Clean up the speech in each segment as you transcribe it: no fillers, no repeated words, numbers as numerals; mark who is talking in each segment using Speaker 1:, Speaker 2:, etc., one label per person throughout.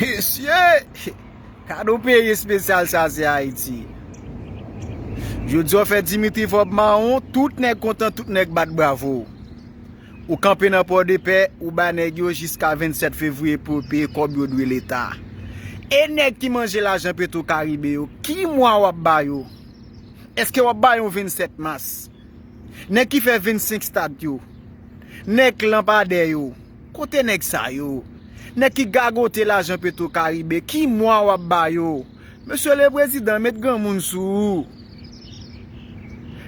Speaker 1: Monsieur, cadeau pays spécial ça c'est Haïti. Je dis au fait Dimitri Fob Mahon, tout n'est content, tout n'est bat bravo. Ou camper dans port de paix, ou ba nèg yo jusqu'à 27 février pour payer comme yo doit l'État. Et nèg qui mange l'argent Petro Caribe yo, qui mois wap ba yo? Est-ce que wap ba yo 27 mars? Nèg qui fait 25 stade yo? Nèg lampadaire yo? Côté nèg ça yo? Nèg qui gagote l'argent Petro Caribe, qui mois wap ba yo? Monsieur le président, met grand moun sou.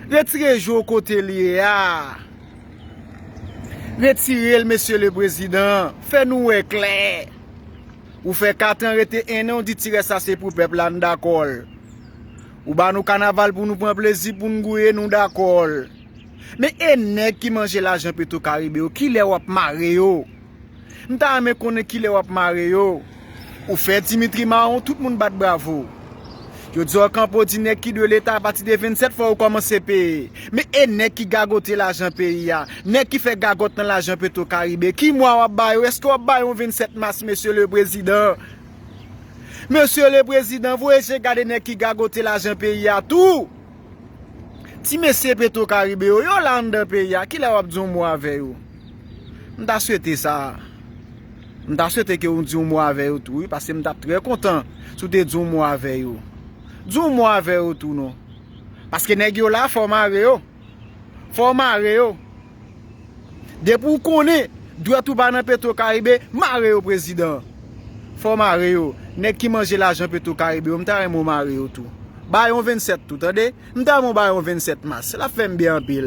Speaker 1: Retirez jou côté lié a. Retirez le monsieur le président. Fais-nous clair. Ou fait 4 ans rete 1 an, on dit tirer ça c'est pour peuple là d'accord. Ou ba nous carnaval pour nous prendre plaisir pour nous gouyer nous d'accord. Mais nèg qui mange l'argent Petro Caribe qui les wap maré yo. M'ta me connait qui les wap maré yo. Ou fait Dimitri Mahon tout le monde bat bravo. Je dis au campo di nèg qui de l'État à partir de 27 fois ou commencer payer. Mais nèg qui gagote l'argent pays ya, nèg qui fait gagote dans l'argent Petro Caribe, qui moi wap ba yo? Est-ce que wap ba yo 27 mars monsieur le président? Monsieur le président, vous essayez garder nèg qui gagote l'argent pays ya tout. Si monsieur Petro Caribe yo là dans pays ya, qui la wap di moi avec yo? M'ta souhaité ça. M'ta souhaité que on di moi avec yo tout parce que m'ta très content sou te di moi avec yo. Dis-moi avec eux tout non. Parce que nèg yo là faut marrer yo. Faut marrer yo. Depuis qu'on est doit tout ba dans Petro Caribe, marrer yo président. Faut marrer yo. Nèg qui mange l'argent Petro Caribe, m'ta remo marrer yo tout. Ba yon 27 tout, attendez. M'ta mon ba yon 27 mars. La femme bien pile.